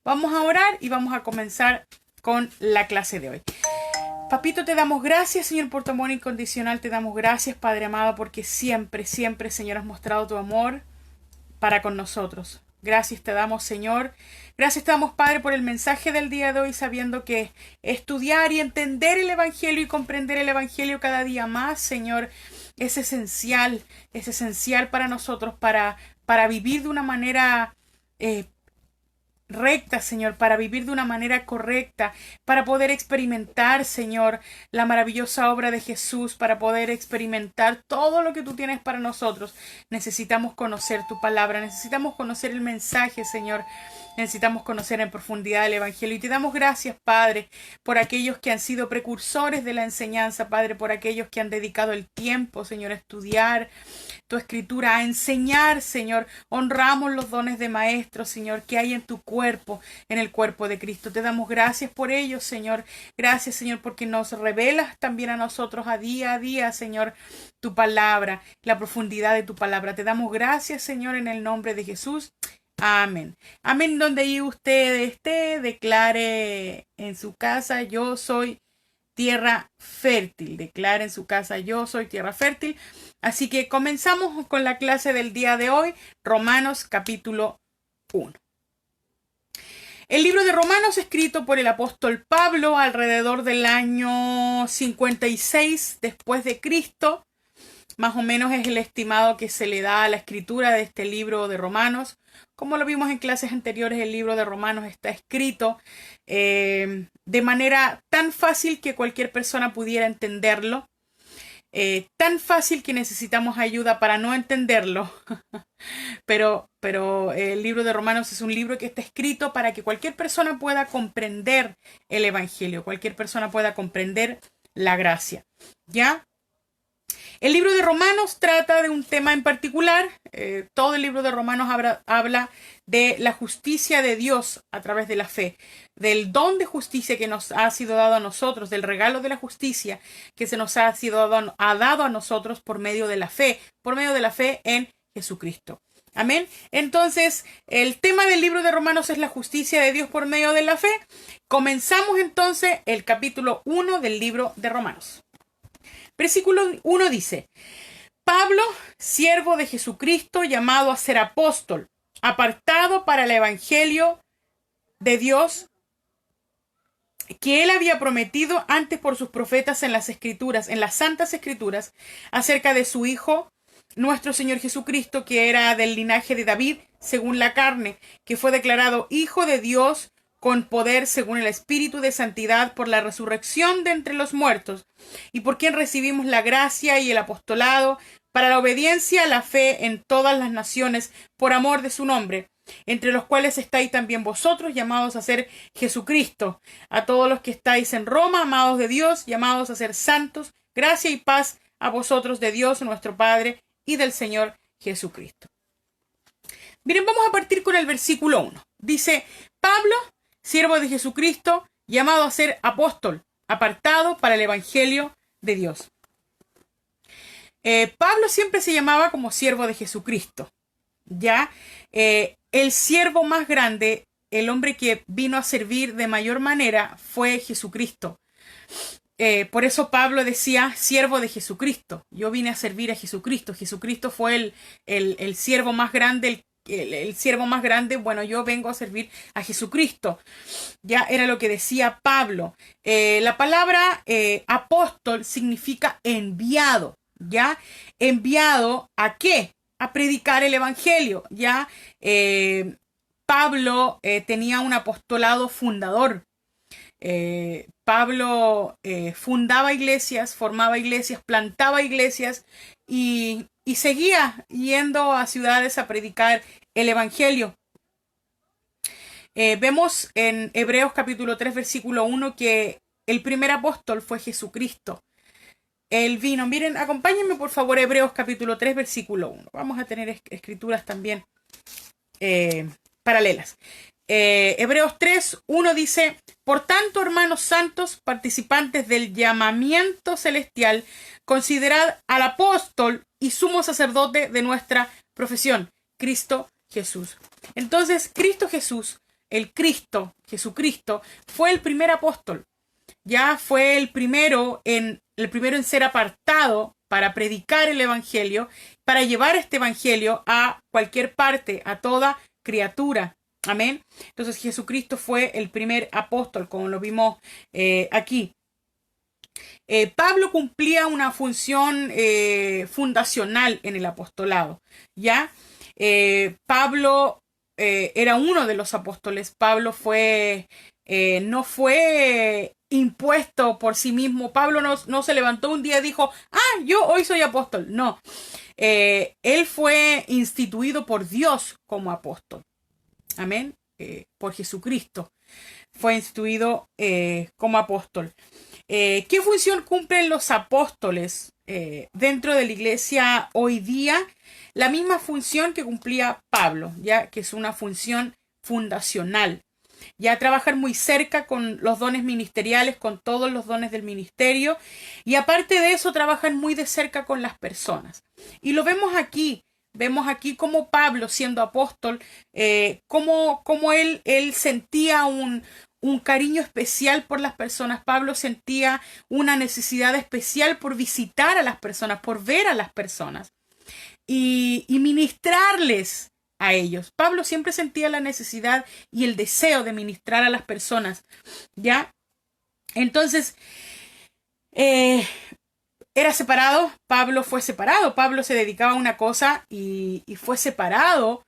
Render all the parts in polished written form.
Vamos a orar y vamos a comenzar con la clase de hoy. Papito, te damos gracias, Señor, por tu amor incondicional. Te damos gracias, Padre amado, porque siempre, siempre, Señor, has mostrado tu amor para con nosotros. Gracias te damos, Señor. Gracias te damos, Padre, por el mensaje del día de hoy, sabiendo que estudiar y entender el Evangelio y comprender el Evangelio cada día más, Señor, es esencial para nosotros, para vivir de una manera recta, Señor, para vivir de una manera correcta, para poder experimentar, Señor, la maravillosa obra de Jesús, para poder experimentar todo lo que tú tienes para nosotros. Necesitamos conocer tu palabra, necesitamos conocer el mensaje, Señor. Necesitamos conocer en profundidad el Evangelio. Y te damos gracias, Padre, por aquellos que han sido precursores de la enseñanza, Padre, por aquellos que han dedicado el tiempo, Señor, a estudiar tu escritura, a enseñar, Señor. Honramos los dones de maestro, Señor, que hay en tu cuerpo, en el cuerpo de Cristo. Te damos gracias por ellos, Señor. Gracias, Señor, porque nos revelas también a nosotros a día, Señor, tu palabra, la profundidad de tu palabra. Te damos gracias, Señor, en el nombre de Jesús. Amén. Amén. Donde usted esté, declare en su casa, yo soy tierra fértil. Declare en su casa, yo soy tierra fértil. Así que comenzamos con la clase del día de hoy, Romanos capítulo 1. El libro de Romanos, escrito por el apóstol Pablo alrededor del año 56 después de Cristo, más o menos es el estimado que se le da a la escritura de este libro de Romanos. Como lo vimos en clases anteriores, el libro de Romanos está escrito de manera tan fácil que cualquier persona pudiera entenderlo. Tan fácil que necesitamos ayuda para no entenderlo. pero el libro de Romanos es un libro que está escrito para que cualquier persona pueda comprender el Evangelio, cualquier persona pueda comprender la gracia. ¿Ya? El libro de Romanos trata de un tema en particular. Todo el libro de Romanos habla de la justicia de Dios a través de la fe, del don de justicia que nos ha sido dado a nosotros, del regalo de la justicia que se nos ha dado a nosotros por medio de la fe en Jesucristo. Amén. Entonces, el tema del libro de Romanos es la justicia de Dios por medio de la fe. Comenzamos entonces el capítulo 1 del libro de Romanos. Versículo 1 dice: Pablo, siervo de Jesucristo, llamado a ser apóstol, apartado para el evangelio de Dios, que él había prometido antes por sus profetas en las escrituras, en las santas escrituras, acerca de su Hijo, nuestro Señor Jesucristo, que era del linaje de David, según la carne, que fue declarado Hijo de Dios con poder según el Espíritu de Santidad por la resurrección de entre los muertos, y por quien recibimos la gracia y el apostolado para la obediencia a la fe en todas las naciones por amor de su nombre, entre los cuales estáis también vosotros, llamados a ser Jesucristo. A todos los que estáis en Roma, amados de Dios, llamados a ser santos, gracia y paz a vosotros de Dios nuestro Padre y del Señor Jesucristo. Miren, vamos a partir con el versículo 1. Dice: Pablo, siervo de Jesucristo, llamado a ser apóstol, apartado para el evangelio de Dios. Pablo siempre se llamaba como siervo de Jesucristo. Ya, el siervo más grande, el hombre que vino a servir de mayor manera, fue Jesucristo. Por eso Pablo decía, siervo de Jesucristo. Yo vine a servir a Jesucristo. Jesucristo fue el siervo más grande, el siervo más grande. Bueno, yo vengo a servir a Jesucristo. Ya era lo que decía Pablo. La palabra apóstol significa enviado. ¿Ya? ¿Enviado a qué? A predicar el evangelio. ¿Ya? Pablo tenía un apostolado fundador. Pablo fundaba iglesias, formaba iglesias, plantaba iglesias y seguía yendo a ciudades a predicar el evangelio. Vemos en Hebreos capítulo 3 versículo 1 que el primer apóstol fue Jesucristo. Él vino, miren, acompáñenme por favor, Hebreos capítulo 3 versículo 1. Vamos a tener escrituras también paralelas. Hebreos 3, 1 dice: Por tanto, hermanos santos, participantes del llamamiento celestial, considerad al apóstol y sumo sacerdote de nuestra profesión, Cristo Jesús. Entonces, Cristo Jesús el Cristo, Jesucristo, fue el primer apóstol. Ya fue el primero en ser apartado para predicar el evangelio, para llevar este evangelio a cualquier parte, a toda criatura. Amén. Entonces Jesucristo fue el primer apóstol, como lo vimos aquí. Pablo cumplía una función fundacional en el apostolado. Ya Pablo era uno de los apóstoles. Pablo no fue impuesto por sí mismo. Pablo no se levantó un día y dijo, yo hoy soy apóstol. No, él fue instituido por Dios como apóstol. Amén. Por Jesucristo fue instituido como apóstol. ¿Qué función cumplen los apóstoles dentro de la iglesia hoy día? La misma función que cumplía Pablo, ya que es una función fundacional. Ya trabajar muy cerca con los dones ministeriales, con todos los dones del ministerio, y aparte de eso trabajan muy de cerca con las personas. Y lo vemos aquí como Pablo, siendo apóstol, como él sentía un cariño especial por las personas. Pablo sentía una necesidad especial por visitar a las personas, por ver a las personas y ministrarles a ellos. Pablo siempre sentía la necesidad y el deseo de ministrar a las personas, ¿ya? Entonces, era separado. Pablo fue separado. Pablo se dedicaba a una cosa y fue separado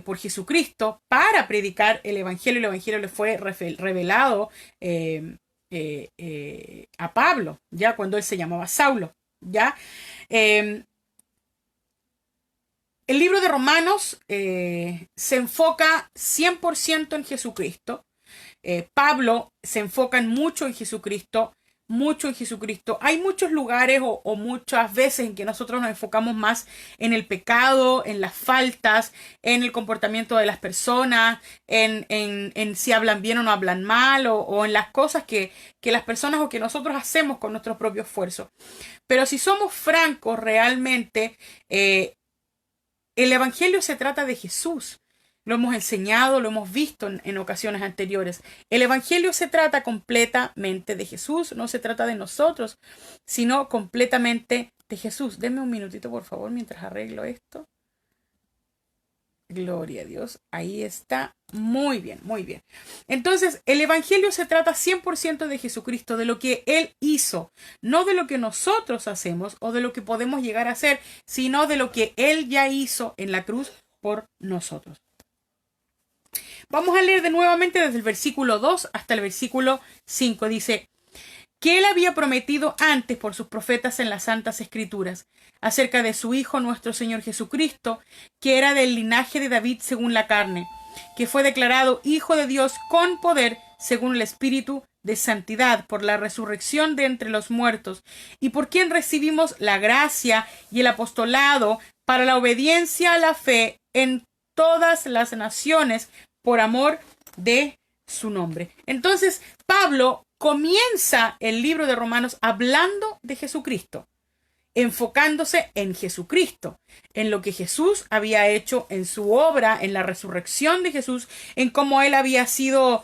por Jesucristo para predicar el evangelio. El evangelio le fue revelado a Pablo, ya cuando él se llamaba Saulo, ya. El libro de Romanos se enfoca 100% en Jesucristo. Pablo se enfoca mucho en Jesucristo, mucho en Jesucristo. Hay muchos lugares o muchas veces en que nosotros nos enfocamos más en el pecado, en las faltas, en el comportamiento de las personas, en si hablan bien o no hablan mal, o en las cosas que las personas o que nosotros hacemos con nuestro propio esfuerzo. Pero si somos francos realmente, el evangelio se trata de Jesús. Lo hemos enseñado, lo hemos visto en ocasiones anteriores. El evangelio se trata completamente de Jesús, no se trata de nosotros, sino completamente de Jesús. Denme un minutito, por favor, mientras arreglo esto. Gloria a Dios. Ahí está. Muy bien, muy bien. Entonces, el evangelio se trata 100% de Jesucristo, de lo que Él hizo, no de lo que nosotros hacemos o de lo que podemos llegar a hacer, sino de lo que Él ya hizo en la cruz por nosotros. Vamos a leer nuevamente desde el versículo 2 hasta el versículo 5. Dice, que Él había prometido antes por sus profetas en las Santas Escrituras, acerca de su Hijo nuestro Señor Jesucristo, que era del linaje de David según la carne, que fue declarado Hijo de Dios con poder según el Espíritu de santidad por la resurrección de entre los muertos, y por quien recibimos la gracia y el apostolado para la obediencia a la fe en todas las naciones por amor de su nombre. Entonces, Pablo comienza el libro de Romanos hablando de Jesucristo, enfocándose en Jesucristo, en lo que Jesús había hecho en su obra, en la resurrección de Jesús, en cómo él había sido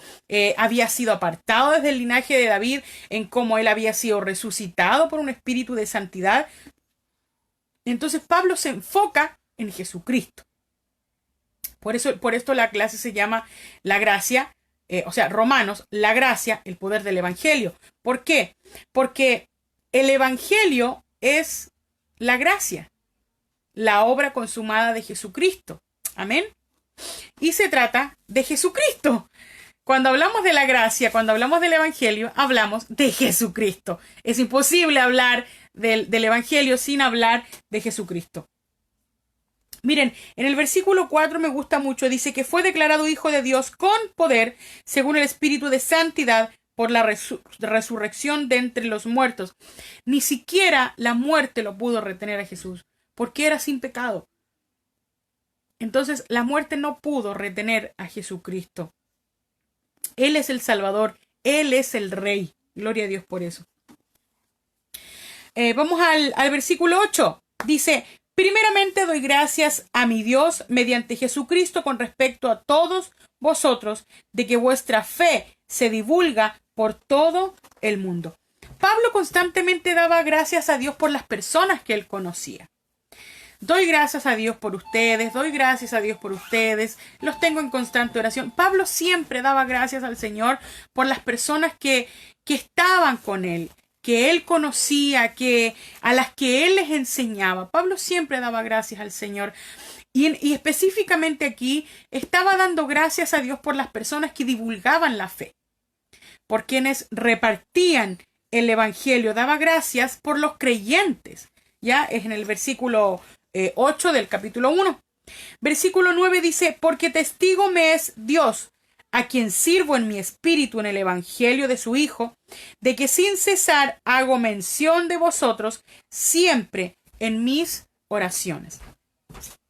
apartado desde el linaje de David, en cómo él había sido resucitado por un espíritu de santidad. Entonces Pablo se enfoca en Jesucristo. Por esto la clase se llama La Gracia, Romanos, la gracia, el poder del evangelio. ¿Por qué? Porque el evangelio es la gracia, la obra consumada de Jesucristo. Amén. Y se trata de Jesucristo. Cuando hablamos de la gracia, cuando hablamos del evangelio, hablamos de Jesucristo. Es imposible hablar del evangelio sin hablar de Jesucristo. Miren, en el versículo 4 me gusta mucho, dice que fue declarado Hijo de Dios con poder, según el Espíritu de santidad, por la resurrección de entre los muertos. Ni siquiera la muerte lo pudo retener a Jesús, porque era sin pecado. Entonces, la muerte no pudo retener a Jesucristo. Él es el Salvador, Él es el Rey. Gloria a Dios por eso. Vamos al versículo 8. Dice, primeramente doy gracias a mi Dios mediante Jesucristo con respecto a todos vosotros de que vuestra fe se divulga por todo el mundo. Pablo constantemente daba gracias a Dios por las personas que él conocía. Doy gracias a Dios por ustedes, doy gracias a Dios por ustedes, los tengo en constante oración. Pablo siempre daba gracias al Señor por las personas que estaban con él, que él conocía, a las que él les enseñaba. Pablo siempre daba gracias al Señor. Y específicamente aquí estaba dando gracias a Dios por las personas que divulgaban la fe, por quienes repartían el evangelio. Daba gracias por los creyentes. Ya es en el versículo 8 del capítulo 1. Versículo 9 dice: porque testigo me es Dios, a quien sirvo en mi espíritu en el evangelio de su Hijo, de que sin cesar hago mención de vosotros siempre en mis oraciones.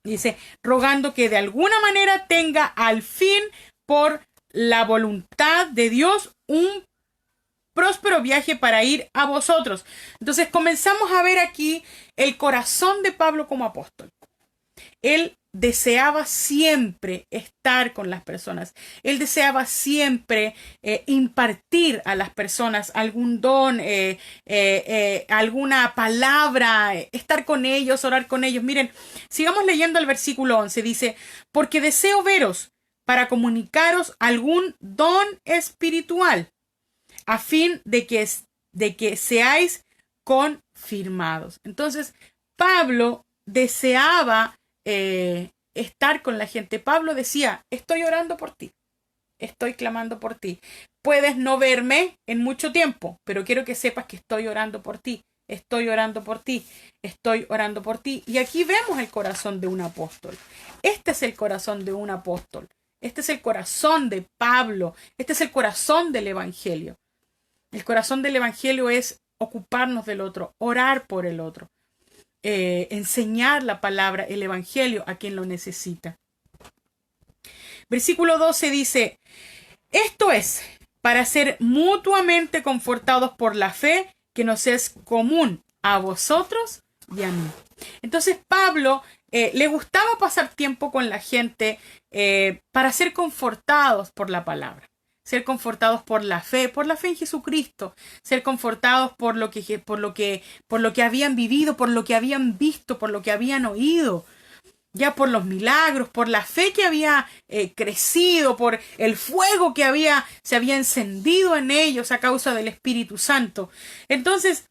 Dice, rogando que de alguna manera tenga al fin, por la voluntad de Dios, un próspero viaje para ir a vosotros. Entonces comenzamos a ver aquí el corazón de Pablo como apóstol. Él deseaba siempre estar con las personas. Él deseaba siempre impartir a las personas algún don, alguna palabra, estar con ellos, orar con ellos. Miren, sigamos leyendo el versículo 11. Dice, porque deseo veros para comunicaros algún don espiritual, a fin de que seáis confirmados. Entonces, Pablo deseaba estar con la gente. Pablo decía, estoy orando por ti, estoy clamando por ti. Puedes no verme en mucho tiempo, pero quiero que sepas que estoy orando por ti, estoy orando por ti, estoy orando por ti. Y aquí vemos el corazón de un apóstol. Este es el corazón de un apóstol. Este es el corazón de Pablo. Este es el corazón del evangelio. El corazón del evangelio es ocuparnos del otro, orar por el otro. Enseñar la palabra, el evangelio a quien lo necesita. Versículo 12 dice, esto es para ser mutuamente confortados por la fe que nos es común a vosotros y a mí. Entonces Pablo le gustaba pasar tiempo con la gente para ser confortados por la palabra. Ser confortados por la fe en Jesucristo, ser confortados por lo que habían vivido, por lo que habían visto, por lo que habían oído, ya por los milagros, por la fe que había crecido, por el fuego que se había encendido en ellos a causa del Espíritu Santo. Entonces,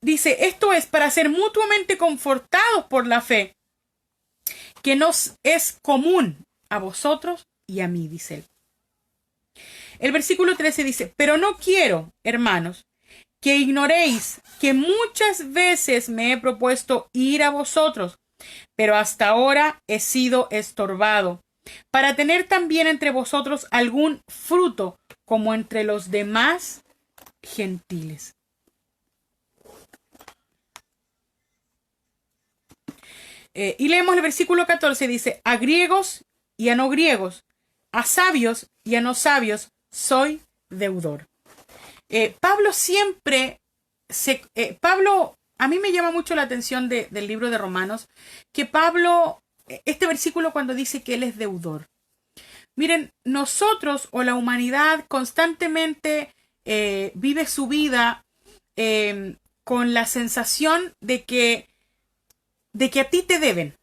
dice, esto es para ser mutuamente confortados por la fe que nos es común a vosotros y a mí, dice él. El versículo 13 dice, pero no quiero, hermanos, que ignoréis que muchas veces me he propuesto ir a vosotros, pero hasta ahora he sido estorbado, para tener también entre vosotros algún fruto, como entre los demás gentiles. Y leemos el versículo 14, dice, a griegos y a no griegos, a sabios y a no sabios, soy deudor. Pablo siempre, a mí me llama mucho la atención del libro de Romanos, que Pablo, este versículo cuando dice que él es deudor. Miren, nosotros o la humanidad constantemente vive su vida con la sensación de que a ti te deben.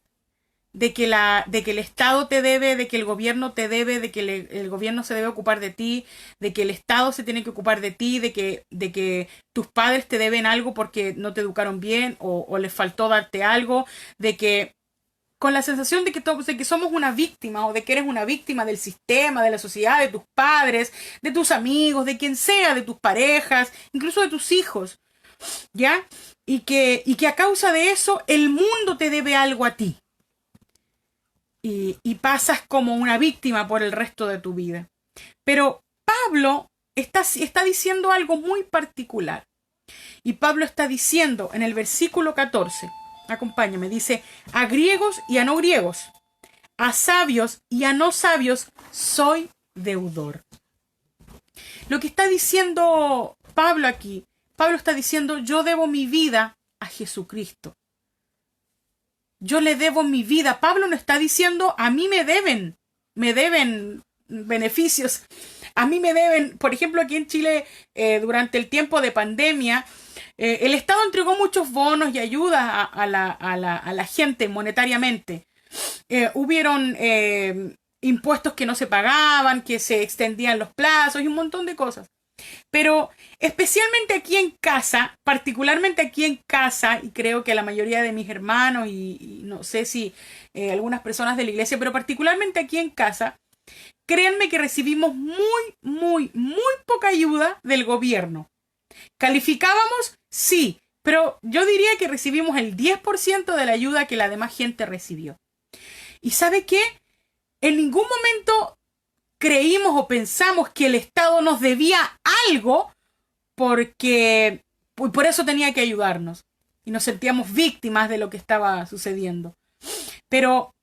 De que el Estado te debe, de que el gobierno te debe, de que el gobierno se debe ocupar de ti, de que el Estado se tiene que ocupar de ti, de que tus padres te deben algo porque no te educaron bien o les faltó darte algo, de que con la sensación de que somos una víctima o de que eres una víctima del sistema, de la sociedad, de tus padres, de tus amigos, de quien sea, de tus parejas, incluso de tus hijos, ¿ya? Y que a causa de eso el mundo te debe algo a ti. Y pasas como una víctima por el resto de tu vida. Pero Pablo está diciendo algo muy particular. Y Pablo está diciendo en el versículo 14, acompáñame, dice, a griegos y a no griegos, a sabios y a no sabios, soy deudor. Lo que está diciendo Pablo aquí, Pablo está diciendo, yo debo mi vida a Jesucristo. Yo le debo mi vida. Pablo no está diciendo, a mí me deben. me deben beneficios. A mí me deben, por ejemplo, aquí en Chile, durante el tiempo de pandemia, el Estado entregó muchos bonos y ayudas a la gente monetariamente. Hubieron impuestos que no se pagaban, que se extendían los plazos y un montón de cosas. Pero especialmente aquí en casa, particularmente aquí en casa, y creo que la mayoría de mis hermanos y no sé si algunas personas de la iglesia, pero particularmente aquí en casa, créanme que recibimos muy poca ayuda del gobierno. ¿Calificábamos? Sí, pero yo diría que recibimos el 10% de la ayuda que la demás gente recibió. ¿Y sabe qué? En ningún momento creímos o pensamos que el Estado nos debía algo porque por eso tenía que ayudarnos. Y nos sentíamos víctimas de lo que estaba sucediendo. Pero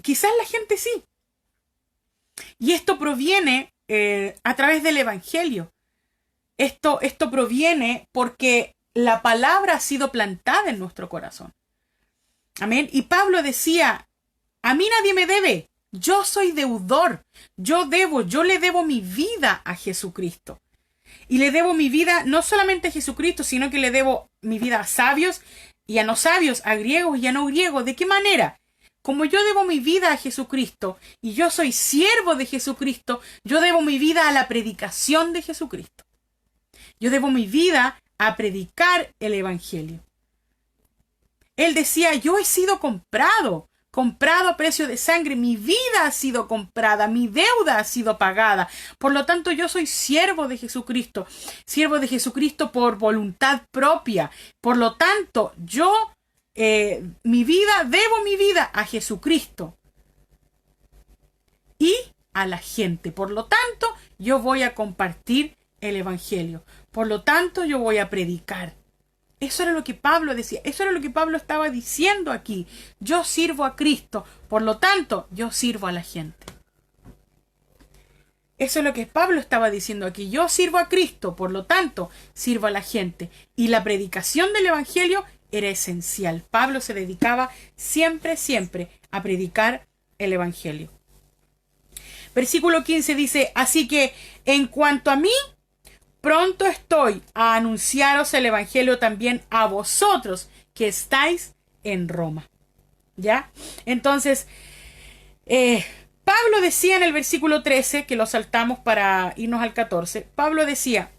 quizás la gente sí. Y esto proviene a través del Evangelio. Esto proviene porque la palabra ha sido plantada en nuestro corazón. Amén. Y Pablo decía, a mí nadie me debe. Yo soy deudor, yo le debo mi vida a Jesucristo. Y le debo mi vida no solamente a Jesucristo, sino que le debo mi vida a sabios y a no sabios, a griegos y a no griegos. ¿De qué manera? Como yo debo mi vida a Jesucristo y yo soy siervo de Jesucristo, yo debo mi vida a la predicación de Jesucristo. Yo debo mi vida a predicar el Evangelio. Él decía, yo he sido comprado a precio de sangre, mi vida ha sido comprada, mi deuda ha sido pagada. Por lo tanto, yo soy siervo de Jesucristo por voluntad propia. Por lo tanto, yo debo mi vida a Jesucristo y a la gente. Por lo tanto, yo voy a compartir el Evangelio. Por lo tanto, yo voy a predicar. Eso era lo que Pablo decía, eso era lo que Pablo estaba diciendo aquí. Yo sirvo a Cristo, por lo tanto, yo sirvo a la gente. Eso es lo que Pablo estaba diciendo aquí. Yo sirvo a Cristo, por lo tanto, sirvo a la gente. Y la predicación del Evangelio era esencial. Pablo se dedicaba siempre a predicar el Evangelio. Versículo 15 dice, así que en cuanto a mí, pronto estoy a anunciaros el Evangelio también a vosotros que estáis en Roma. ¿Ya? Entonces, Pablo decía en el versículo 13, que lo saltamos para irnos al 14, Pablo decía,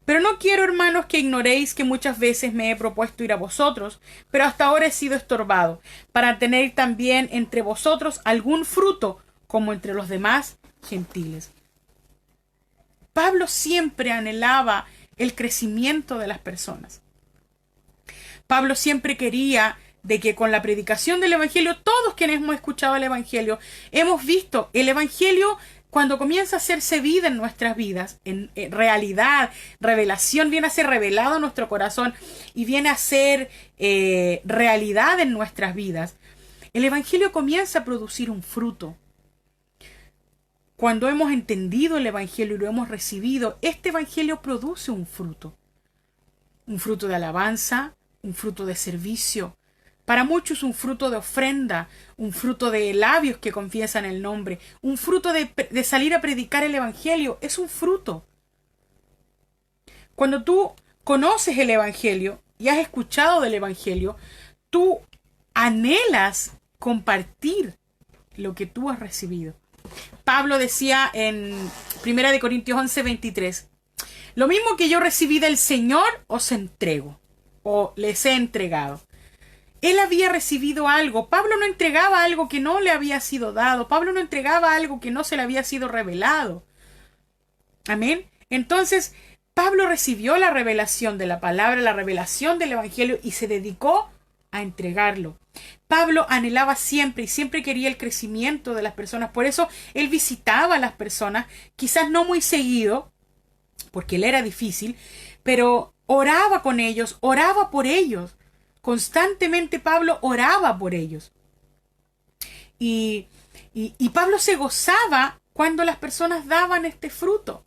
pero no quiero, hermanos, que ignoréis que muchas veces me he propuesto ir a vosotros, pero hasta ahora he sido estorbado, para tener también entre vosotros algún fruto, como entre los demás gentiles. Pablo siempre anhelaba el crecimiento de las personas. Pablo siempre quería de que con la predicación del Evangelio, todos quienes hemos escuchado el Evangelio, hemos visto el Evangelio cuando comienza a hacerse vida en nuestras vidas, en realidad, revelación, viene a ser revelado en nuestro corazón y viene a ser realidad en nuestras vidas. El Evangelio comienza a producir un fruto. Cuando hemos entendido el Evangelio y lo hemos recibido, este Evangelio produce un fruto de alabanza, un fruto de servicio. Para muchos un fruto de ofrenda, un fruto de labios que confiesan el nombre, un fruto de salir a predicar el Evangelio. Es un fruto. Cuando tú conoces el Evangelio y has escuchado del Evangelio, tú anhelas compartir lo que tú has recibido. Pablo decía en 1 Corintios 11:23, lo mismo que yo recibí del Señor os entrego, o les he entregado. Él había recibido algo. Pablo no entregaba algo que no le había sido dado. Pablo no entregaba algo que no se le había sido revelado. Amén. Entonces, Pablo recibió la revelación de la palabra, la revelación del Evangelio y se dedicó a entregarlo. Pablo anhelaba siempre y siempre quería el crecimiento de las personas. Por eso él visitaba a las personas, quizás no muy seguido, porque le era difícil, pero oraba con ellos, oraba por ellos. Constantemente Pablo oraba por ellos. Y Pablo se gozaba cuando las personas daban este fruto.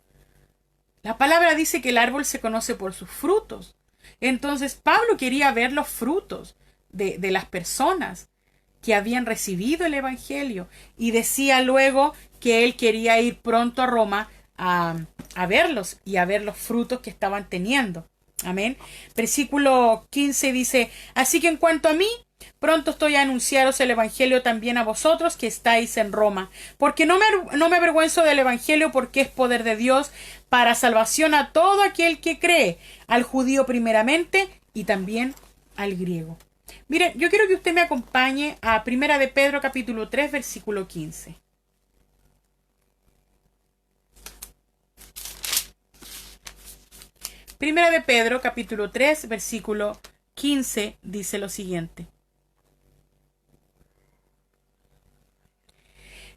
La palabra dice que el árbol se conoce por sus frutos. Entonces Pablo quería ver los frutos de las personas. que habían recibido el Evangelio, y decía luego que él quería ir pronto a Roma a verlos y a ver los frutos que estaban teniendo. Amén. Versículo 15 dice: así que en cuanto a mí, pronto estoy a anunciaros el Evangelio también a vosotros que estáis en Roma, porque no me avergüenzo del Evangelio, porque es poder de Dios para salvación a todo aquel que cree, al judío primeramente y también al griego. Miren, yo quiero que usted me acompañe a Primera de Pedro capítulo 3 versículo 15. Primera de Pedro capítulo 3 versículo 15 dice lo siguiente: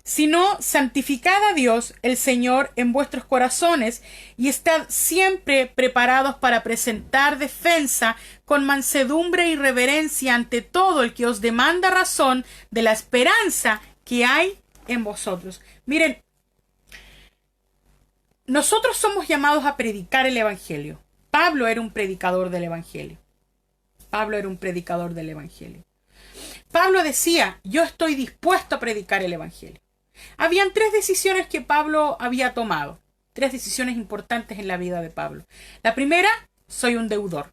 sino santificad a Dios el Señor en vuestros corazones, y estad siempre preparados para presentar defensa con mansedumbre y reverencia ante todo el que os demanda razón de la esperanza que hay en vosotros. Miren, nosotros somos llamados a predicar el Evangelio. Pablo era un predicador del Evangelio. Pablo era un predicador del Evangelio. Pablo decía: yo estoy dispuesto a predicar el Evangelio. Habían 3 decisiones que Pablo había tomado. 3 decisiones importantes en la vida de Pablo. La primera: soy un deudor.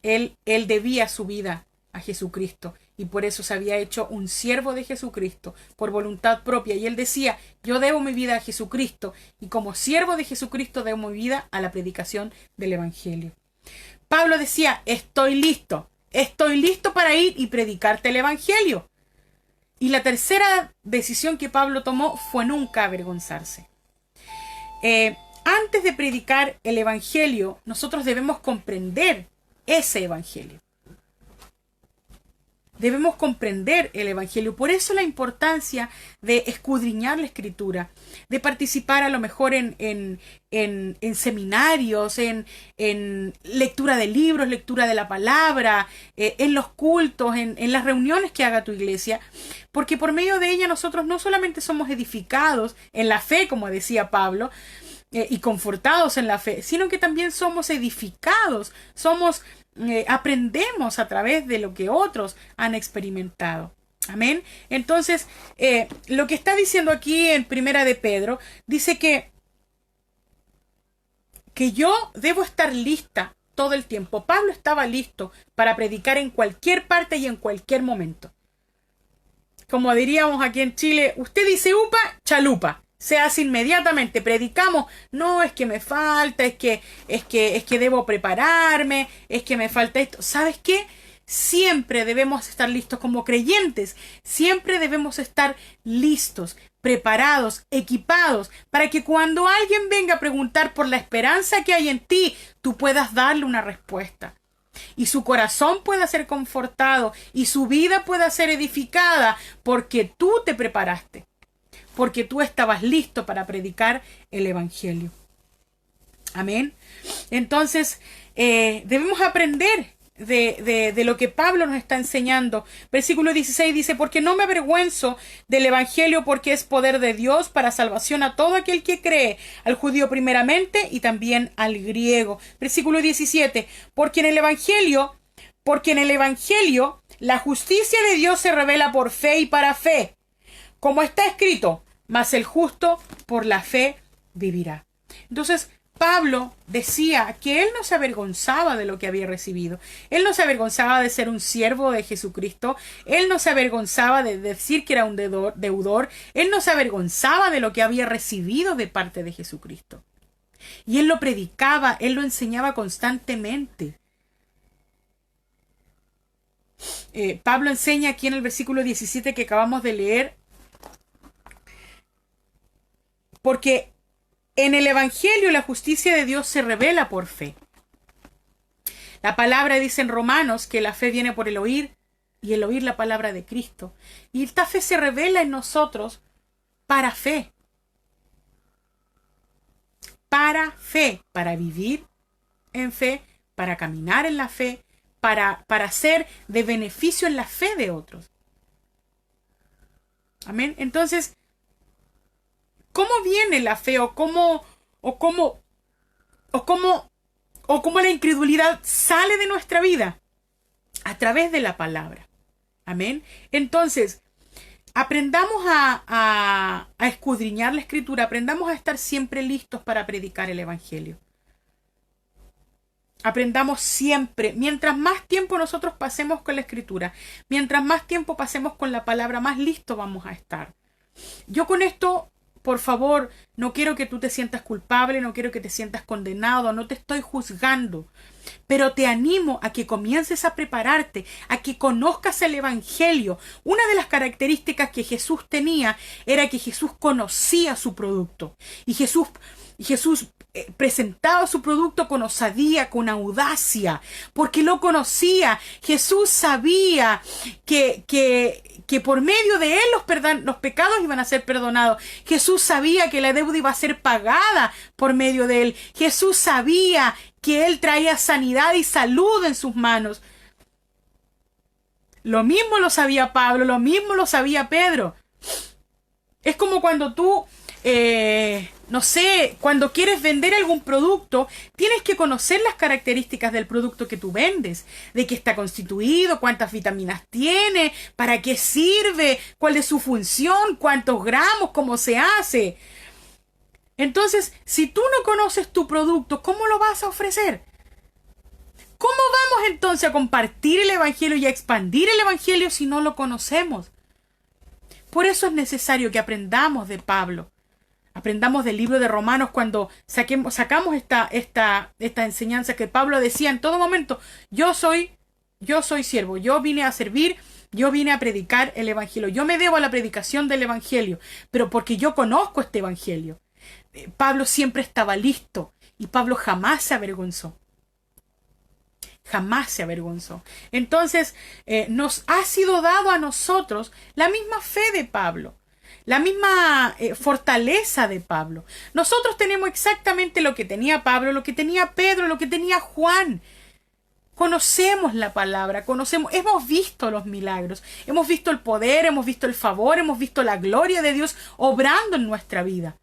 Él debía su vida a Jesucristo, y por eso se había hecho un siervo de Jesucristo por voluntad propia. Y él decía: yo debo mi vida a Jesucristo, y como siervo de Jesucristo debo mi vida a la predicación del Evangelio. Pablo decía: estoy listo para ir y predicarte el Evangelio. Y la tercera decisión que Pablo tomó fue nunca avergonzarse. Antes de predicar el Evangelio, nosotros debemos comprender ese Evangelio. Debemos comprender el Evangelio. Por eso la importancia de escudriñar la Escritura, de participar a lo mejor en seminarios, en lectura de libros, lectura de la palabra, en los cultos, en las reuniones que haga tu iglesia, porque por medio de ella nosotros no solamente somos edificados en la fe, como decía Pablo, y confortados en la fe, sino que también somos edificados, aprendemos a través de lo que otros han experimentado. Amén. Entonces, lo que está diciendo aquí en Primera de Pedro, dice que yo debo estar lista todo el tiempo. Pablo estaba listo para predicar en cualquier parte y en cualquier momento. Como diríamos aquí en Chile, usted dice upa, chalupa. Se hace inmediatamente. Predicamos: no, es que me falta, es que debo prepararme, es que me falta esto. ¿Sabes qué? Siempre debemos estar listos como creyentes. Siempre debemos estar listos, preparados, equipados, para que cuando alguien venga a preguntar por la esperanza que hay en ti, tú puedas darle una respuesta. Y su corazón pueda ser confortado y su vida pueda ser edificada, porque tú te preparaste, porque tú estabas listo para predicar el Evangelio. Amén. Entonces, debemos aprender de lo que Pablo nos está enseñando. Versículo 16 dice: porque no me avergüenzo del Evangelio, porque es poder de Dios para salvación a todo aquel que cree, al judío primeramente y también al griego. Versículo 17: porque en el Evangelio la justicia de Dios se revela por fe y para fe, como está escrito: mas el justo por la fe vivirá. Entonces, Pablo decía que él no se avergonzaba de lo que había recibido. Él no se avergonzaba de ser un siervo de Jesucristo. Él no se avergonzaba de decir que era un deudor. Él no se avergonzaba de lo que había recibido de parte de Jesucristo. Y él lo predicaba, él lo enseñaba constantemente. Pablo enseña aquí en el versículo 17 que acabamos de leer: porque en el Evangelio la justicia de Dios se revela por fe. La palabra dice en Romanos que la fe viene por el oír, y el oír la palabra de Cristo. Y esta fe se revela en nosotros para fe. Para fe, para vivir en fe, para caminar en la fe, para ser de beneficio en la fe de otros. Amén. Entonces, ¿cómo viene la fe o cómo la incredulidad sale de nuestra vida? A través de la palabra. Amén. Entonces, aprendamos a escudriñar la Escritura, aprendamos a estar siempre listos para predicar el Evangelio. Aprendamos siempre, mientras más tiempo nosotros pasemos con la Escritura, mientras más tiempo pasemos con la palabra, más listos vamos a estar. Yo con esto, por favor, no quiero que tú te sientas culpable, no quiero que te sientas condenado, no te estoy juzgando. Pero te animo a que comiences a prepararte, a que conozcas el Evangelio. Una de las características que Jesús tenía era que Jesús conocía su producto. Y Jesús presentaba su producto con osadía, con audacia, porque lo conocía. Jesús sabía que por medio de él los pecados iban a ser perdonados. Jesús sabía que la deuda iba a ser pagada por medio de él. Jesús sabía que él traía sanidad y salud en sus manos. Lo mismo lo sabía Pablo, lo mismo lo sabía Pedro. Es como cuando tú, no sé, cuando quieres vender algún producto, tienes que conocer las características del producto que tú vendes, de qué está constituido, cuántas vitaminas tiene, para qué sirve, cuál es su función, cuántos gramos, cómo se hace. Entonces, si tú no conoces tu producto, ¿cómo lo vas a ofrecer? ¿Cómo vamos entonces a compartir el Evangelio y a expandir el Evangelio si no lo conocemos? Por eso es necesario que aprendamos de Pablo. Aprendamos del libro de Romanos cuando sacamos esta enseñanza que Pablo decía en todo momento: yo soy siervo, yo vine a servir, yo vine a predicar el Evangelio, yo me debo a la predicación del Evangelio, pero porque yo conozco este Evangelio. Pablo siempre estaba listo y Pablo jamás se avergonzó. Jamás se avergonzó. Entonces, nos ha sido dado a nosotros la misma fe de Pablo, la misma fortaleza de Pablo. Nosotros tenemos exactamente lo que tenía Pablo, lo que tenía Pedro, lo que tenía Juan. Conocemos la palabra, hemos visto los milagros, hemos visto el poder, hemos visto el favor, hemos visto la gloria de Dios obrando en nuestra vida.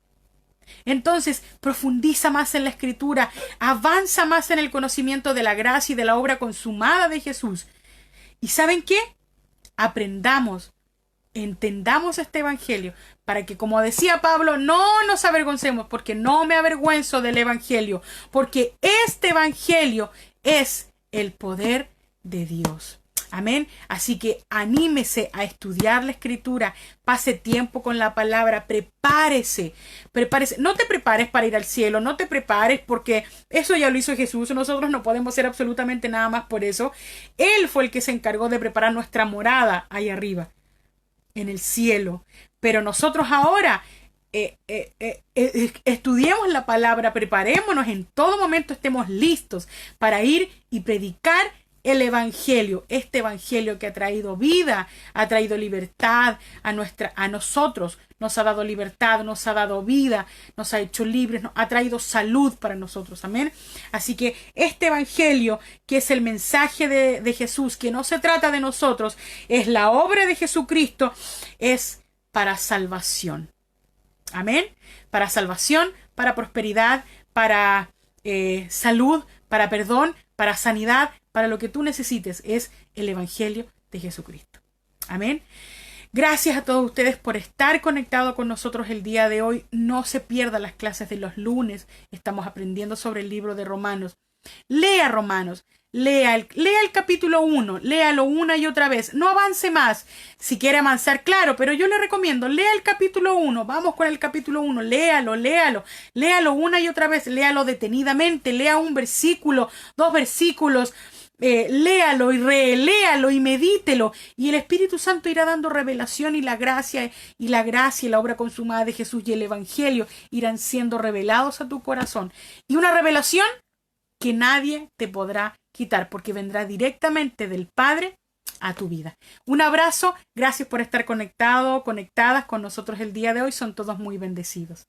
Entonces, profundiza más en la Escritura, avanza más en el conocimiento de la gracia y de la obra consumada de Jesús. ¿Y saben qué? Aprendamos, entendamos este Evangelio, para que, como decía Pablo, no nos avergoncemos, porque no me avergüenzo del Evangelio, porque este Evangelio es el poder de Dios. Amén. Así que anímese a estudiar la Escritura, pase tiempo con la palabra, prepárese. No te prepares para ir al cielo, no te prepares porque eso ya lo hizo Jesús. Nosotros no podemos hacer absolutamente nada más por eso. Él fue el que se encargó de preparar nuestra morada ahí arriba, en el cielo. Pero nosotros ahora estudiemos la palabra, preparémonos, en todo momento estemos listos para ir y predicar el Evangelio, este Evangelio que ha traído vida, ha traído libertad a nosotros, nos ha dado libertad, nos ha dado vida, nos ha hecho libres, nos ha traído salud para nosotros, amén. Así que este Evangelio, que es el mensaje de Jesús, que no se trata de nosotros, es la obra de Jesucristo, es para salvación, amén, para salvación, para prosperidad, para salud, para perdón, para sanidad, para lo que tú necesites. Es el Evangelio de Jesucristo. Amén. Gracias a todos ustedes por estar conectados con nosotros el día de hoy. No se pierdan las clases de los lunes. Estamos aprendiendo sobre el libro de Romanos. Lea Romanos. Lea el capítulo 1, léalo una y otra vez, no avance más. Si quiere avanzar, claro, pero yo le recomiendo, lea el capítulo 1, vamos con el capítulo 1, léalo una y otra vez, léalo detenidamente, lea un versículo, 2 versículos, léalo y reléalo y medítelo, y el Espíritu Santo irá dando revelación, y la gracia y la obra consumada de Jesús y el Evangelio irán siendo revelados a tu corazón, y una revelación que nadie te podrá quitar, porque vendrá directamente del Padre a tu vida. Un abrazo, gracias por estar conectadas con nosotros el día de hoy, son todos muy bendecidos.